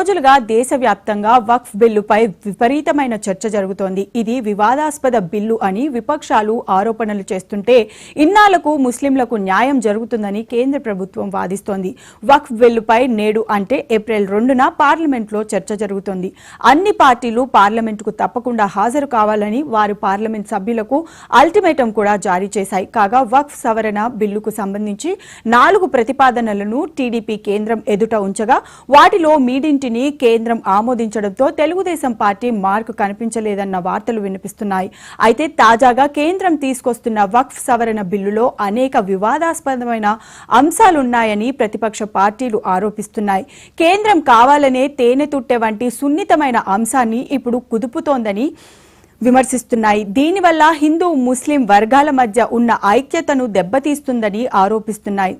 రోజులుగా దేశవ్యాప్తంగా వక్ఫ్ బిల్లుపై విపరీతమైన చర్చ జరుగుతోంది. ఇది వివాదాస్పద బిల్లు అని విపక్షాలు ఆరోపణలు చేస్తుంటే ఇన్నాళ్లకు ముస్లింలకు న్యాయం జరుగుతుందని కేంద్ర ప్రభుత్వం వాదిస్తోంది. వక్ఫ్ బిల్లుపై నేడు అంటే ఏప్రిల్ 2న పార్లమెంట్లో చర్చ జరుగుతోంది. అన్ని పార్టీలు పార్లమెంటుకు తప్పకుండా హాజరు కావాలని వారు పార్లమెంట్ సభ్యులకు అల్టిమేటం కూడా జారీ చేశాయి. కాగా వక్ఫ్ సవరణ బిల్లుకు సంబంధించి 4 ప్రతిపాదనలను టీడీపీ కేంద్రం ఎదుట ఉంచగా వాటిలో మీడింటిని కేంద్రం ఆమోదించడంతో తెలుగుదేశం పార్టీ మార్కు కనిపించలేదన్న వార్తలు వినిపిస్తున్నాయి. అయితే తాజాగా కేంద్రం తీసుకొస్తున్న వక్ఫ్ సవరణ బిల్లులో అనేక వివాదాస్పదమైన అంశాలున్నాయని ప్రతిపక్ష పార్టీలు ఆరోపిస్తున్నాయి. కేంద్రం కావాలనే తేనె తుట్టె వంటి సున్నితమైన అంశాన్ని ఇప్పుడు కుదుపుతోందని విమర్శిస్తున్నాయి. దీనివల్ల హిందూ ముస్లిం వర్గాల మధ్య ఉన్న ఐక్యతను దెబ్బతీస్తుందని ఆరోపిస్తున్నాయి.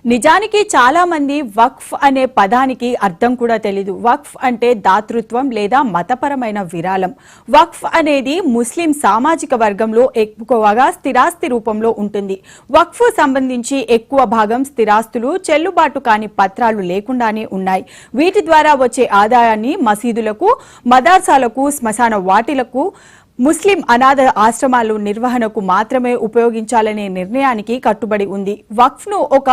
నిజానికి చాలా మంది వక్ఫ్ అనే పదానికి అర్థం కూడా తెలీదు. వక్ఫ్ అంటే దాతృత్వం లేదా మతపరమైన విరాళం. వక్ఫ్ అనేది ముస్లిం సామాజిక వర్గంలో ఎక్కువగా స్థిరాస్తి రూపంలో ఉంటుంది. వక్ఫ్ సంబంధించి ఎక్కువ భాగం స్థిరాస్తులు చెల్లుబాటు కాని పత్రాలు లేకుండానే ఉన్నాయి. వీటి ద్వారా వచ్చే ఆదాయాన్ని మసీదులకు, మదర్సాలకు, శ్మశాన వాటిలకు, ముస్లిం అనాథ ఆశ్రమాలు నిర్వహణకు మాత్రమే ఉపయోగించాలనే నిర్ణయానికి కట్టుబడి ఉంది. వక్ఫ్ను ఒక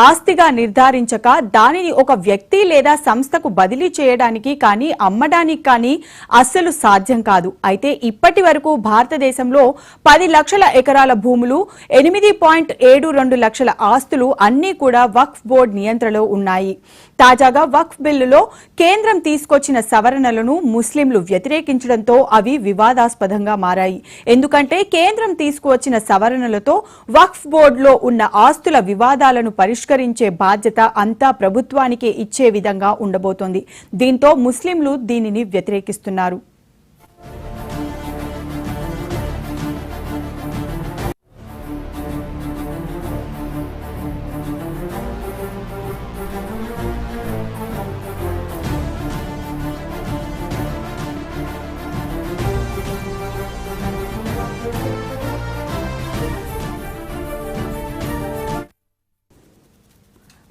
ఆస్తిగా నిర్ధారించక దానిని ఒక వ్యక్తి లేదా సంస్థకు బదిలీ చేయడానికి కానీ అమ్మడానికి కానీ అస్సలు సాధ్యం కాదు. అయితే ఇప్పటి వరకు భారతదేశంలో 10 లక్షల ఎకరాల భూములు, 8.72 లక్షల ఆస్తులు అన్నీ కూడా వక్ఫ్ బోర్డు నియంత్రణలో ఉన్నాయి. తాజాగా వక్ఫ్ బిల్లులో కేంద్రం తీసుకొచ్చిన సవరణలను ముస్లింలు వ్యతిరేకించడంతో అవి వివాదాస్పదంగా మారాయి. ఎందుకంటే కేంద్రం తీసుకువచ్చిన సవరణలతో వక్ఫ్ బోర్డులో ఉన్న ఆస్తుల వివాదాలను పరిష్కరించే బాధ్యత అంతా ప్రభుత్వానికే ఇచ్చే విధంగా ఉండబోతోంది. దీంతో ముస్లింలు దీనిని వ్యతిరేకిస్తున్నారు.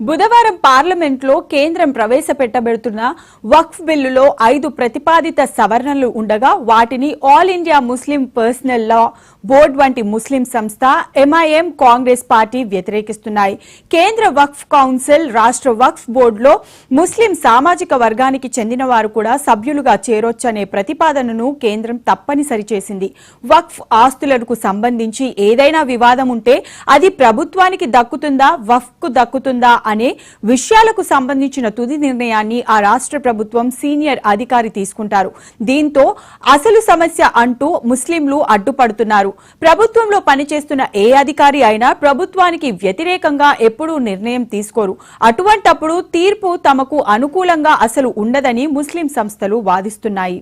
బుధవారం పార్లమెంట్లో కేంద్రం ప్రవేశపెట్టబడుతున్న వక్ఫ్ బిల్లులో 5 ప్రతిపాదిత సవరణలు ఉండగా వాటిని ఆల్ ఇండియా ముస్లిం పర్సనల్ లా బోర్డు వంటి ముస్లిం సంస్థ, ఎంఐఎం, కాంగ్రెస్ పార్టీ వ్యతిరేకిస్తున్నాయి. కేంద్ర వక్ఫ్ కౌన్సిల్, రాష్ట్ర వక్ఫ్ బోర్డులో ముస్లిం సామాజిక వర్గానికి చెందిన వారు కూడా సభ్యులుగా చేరొచ్చనే ప్రతిపాదనను కేంద్రం తప్పనిసరి చేసింది. వక్ఫ్ ఆస్తులకు సంబంధించి ఏదైనా వివాదం ఉంటే అది ప్రభుత్వానికి దక్కుతుందా, వక్ఫ్కు దక్కుతుందా అనే విషయాలకు సంబంధించిన తుది నిర్ణయాన్ని ఆ రాష్ట్ర ప్రభుత్వం సీనియర్ అధికారి తీసుకుంటారు. దీంతో అసలు సమస్య అంటూ ముస్లింలు అడ్డుపడుతున్నారు. ప్రభుత్వంలో పనిచేస్తున్న ఏ అధికారి అయినా ప్రభుత్వానికి వ్యతిరేకంగా ఎప్పుడూ నిర్ణయం తీసుకోరు. అటువంటప్పుడు తీర్పు తమకు అనుకూలంగా అసలు ఉండదని ముస్లిం సంస్థలు వాదిస్తున్నాయి.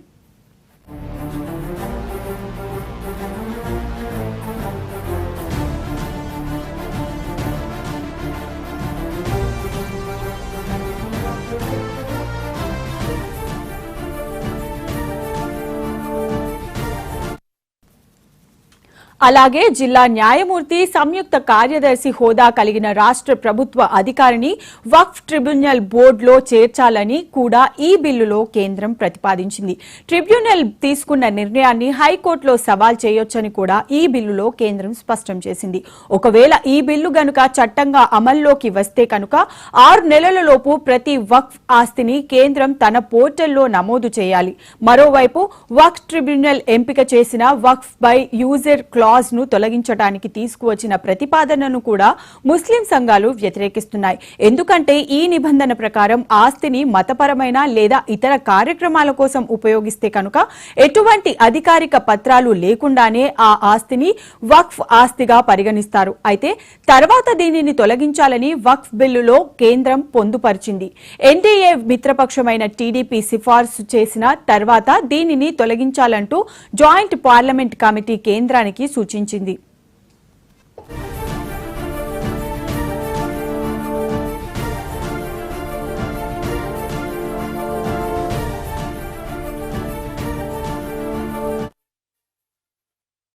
అలాగే జిల్లా న్యాయమూర్తి, సంయుక్త కార్యదర్శి హోదా కలిగిన రాష్ట్ర ప్రభుత్వ అధికారిని వక్ఫ్ ట్రిబ్యునల్ బోర్డులో చేర్చాలని కూడా ఈ బిల్లులో కేంద్రం ప్రతిపాదించింది. ట్రిబ్యునల్ తీసుకున్న నిర్ణయాన్ని హైకోర్టులో సవాల్ చేయొచ్చని కూడా ఈ బిల్లులో కేంద్రం స్పష్టం చేసింది. ఒకవేళ ఈ బిల్లు గనుక చట్టంగా అమల్లోకి వస్తే కనుక 6 నెలలలోపు ప్రతి వక్ఫ్ ఆస్తిని కేంద్రం తన పోర్టల్లో నమోదు చేయాలి. మరోవైపు వక్ఫ్ ట్రిబ్యునల్ ఎంపిక చేసిన వక్ఫ్ బై యూజర్ క్లాజ్ క్లాజ్ ను తొలగించడానికి తీసుకువచ్చిన ప్రతిపాదనను కూడా ముస్లిం సంఘాలు వ్యతిరేకిస్తున్నాయి. ఎందుకంటే ఈ నిబంధన ప్రకారం ఆస్తిని మతపరమైన లేదా ఇతర కార్యక్రమాల కోసం ఉపయోగిస్తే కనుక ఎటువంటి అధికారిక పత్రాలు లేకుండానే ఆ ఆస్తిని వక్ఫ్ ఆస్తిగా పరిగణిస్తారు. అయితే తర్వాత దీనిని తొలగించాలని వక్ఫ్ బిల్లులో కేంద్రం పొందుపరిచింది. ఎన్డీఏ మిత్రపక్షమైన టీడీపీ సిఫార్సు చేసిన తర్వాత దీనిని తొలగించాలంటూ జాయింట్ పార్లమెంట్ కమిటీ కేంద్రానికి సూచించింది.